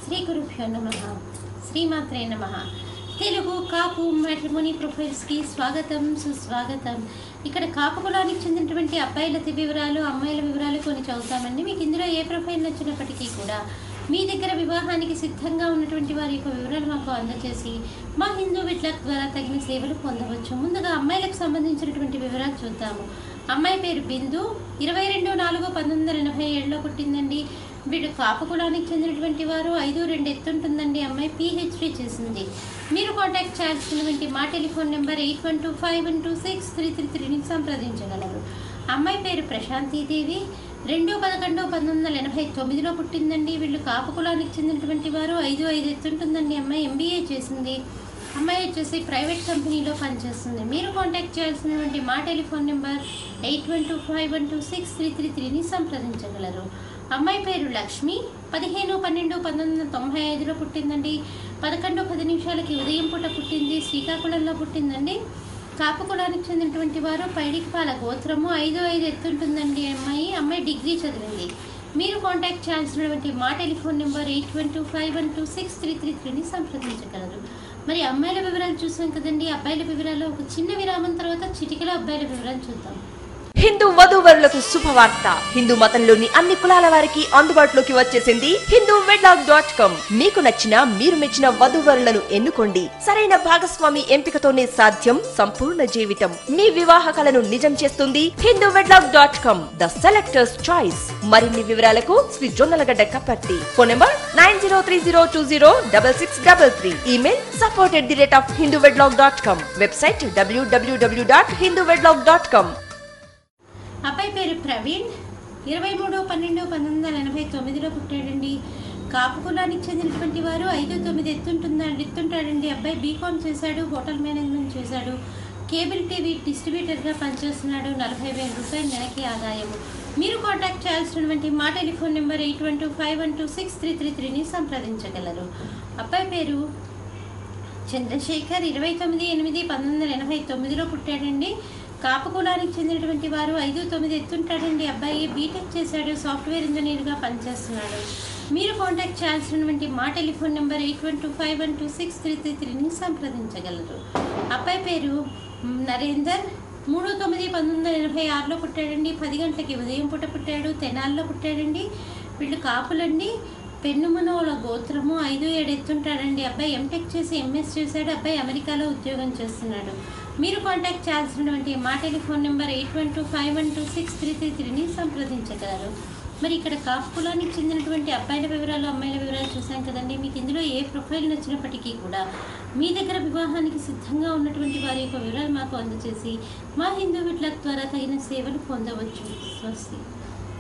శ్రీ గురుభ్యో నమః. శ్రీమాత్రే నమః. తెలుగు కాపు మ్యాట్రిమోనీ ప్రొఫైల్స్కి స్వాగతం, సుస్వాగతం. ఇక్కడ కాపు కులానికి చెందినటువంటి అబ్బాయిల వివరాలు, అమ్మాయిల వివరాలు కొన్ని చదువుతామండి. మీకు ఇందులో ఏ ప్రొఫైల్ నచ్చినప్పటికీ కూడా మీ దగ్గర వివాహానికి సిద్ధంగా ఉన్నటువంటి వారి యొక్క వివరాలు మాకు అందజేసి మా హిందూ విట్లక్ ద్వారా తగిన సేవలు పొందవచ్చు. ముందుగా అమ్మాయిలకు సంబంధించినటువంటి వివరాలు చూద్దాము. అమ్మాయి పేరు బిందు, 22/4/1987లో పుట్టిందండి. వీడు కాపు కులానికి చెందినటువంటి వారు. 5'2" ఎత్తుంటుందండి. అమ్మాయి PhD చేసింది. మీరు కాంటాక్ట్ చేయాల్సినటువంటి మా టెలిఫోన్ నెంబర్ 8125126333ని సంప్రదించగలరు. అమ్మాయి పేరు ప్రశాంతీదేవి, 2/11/1989లో పుట్టిందండి. వీళ్ళు కాపు కులానికి చెందినటువంటి వారు. 5'5" ఎత్తుంటుందండి. అమ్మాయి MBA చేసింది. అమ్మాయి వచ్చేసి ప్రైవేట్ కంపెనీలో పనిచేస్తుంది. మీరు కాంటాక్ట్ చేయాల్సినటువంటి మా టెలిఫోన్ నెంబర్ 8125126333ని సంప్రదించగలరు. అమ్మాయి పేరు లక్ష్మి, 15/12/1995లో పుట్టిందండి. 11:10 ఉదయం పూట పుట్టింది. శ్రీకాకుళంలో పుట్టిందండి. కాపు కులానికి చెందినటువంటి వారు. పైడికిపాల గోత్రము. 5'5" ఎత్తుంటుందండి. అమ్మాయి డిగ్రీ చదివింది. మీరు కాంటాక్ట్ చేయాల్సినటువంటి మా టెలిఫోన్ నెంబర్ 8125126333ని సంప్రదించగలరు. మరి అమ్మాయిల వివరాలు చూసాం కదండి. అబ్బాయిల వివరాలు ఒక చిన్న విరామం తర్వాత చిటికలో అబ్బాయిల వివరాలు చూద్దాం. హిందూ వధూవరులకు శుభవార్త. హిందూ మతంలోని అన్ని కులాల వారికి అందుబాటులోకి వచ్చేసింది hinduwedlock.com. మీకు నచ్చిన, మీరు మెచ్చిన వధూవరులను ఎన్నుకోండి. సరైన భాగస్వామి ఎంపికతోనే సాధ్యం సంపూర్ణ జీవితం. మీ వివాహ కలను నిజం చేస్తుంది hinduwedlock.com, ద సెలెక్టర్స్ చాయిస్. మరిన్ని వివరాలకు Shri Jonnalagadda Kaparthi. Phone number 9030206633. Email support@hinduwedlock.com. Website www.hinduwedlock.com. అబ్బాయి పేరు ప్రవీణ్, 23/12/1989లో పుట్టాడండి. కాపు కులానికి చెందినటువంటి వారు. 5'9" ఎత్తుంటాడండి. అబ్బాయి BCom చేశాడు, హోటల్ మేనేజ్మెంట్ చేశాడు. కేబుల్ టీవీ డిస్ట్రిబ్యూటర్గా పనిచేస్తున్నాడు. 40,000 రూపాయలు నెలకి ఆదాయము. మీరు కాంటాక్ట్ చేయాల్సినటువంటి మా టెలిఫోన్ నెంబర్ 8125126333ని సంప్రదించగలరు. అబ్బాయి పేరు చంద్రశేఖర్, 29/8/1989లో పుట్టాడండి. కాపు కులానికి చెందినటువంటి వారు. 5'9" ఎత్తుంటాడండి. అబ్బాయి బీటెక్ చేశాడు, సాఫ్ట్వేర్ ఇంజనీర్గా పనిచేస్తున్నాడు. మీరు కాంటాక్ట్ చేయాల్సినటువంటి మా టెలిఫోన్ నెంబర్ 8125126333ని సంప్రదించగలరు. అబ్బాయి పేరు నరేందర్, 3/9/1986లో పుట్టాడండి. 10 గంటలకి ఉదయం పూట పుట్టాడు. తెనాల్లో పుట్టాడండి. వీళ్ళు కాపులండి. పెన్నుమనోల గోత్రము. 5'7" ఎత్తుంటాడండి. అబ్బాయి MTech చేసి MS చేశాడు. అబ్బాయి అమెరికాలో ఉద్యోగం చేస్తున్నాడు. మీరు కాంటాక్ట్ చేయాల్సినటువంటి మా టెలిఫోన్ నెంబర్ 8125126333ని సంప్రదించగలరు. మరి ఇక్కడ కాపు కులానికి చెందినటువంటి అబ్బాయిల వివరాలు, అమ్మాయిల వివరాలు చూసాం కదండి. మీకు ఇందులో ఏ ప్రొఫైల్ నచ్చినప్పటికీ కూడా మీ దగ్గర వివాహానికి సిద్ధంగా ఉన్నటువంటి వారి యొక్క వివరాలు మాకు అందజేసి మా హిందూ విట్లక్ ద్వారా తగిన సేవలు పొందవచ్చు. స్వస్తి.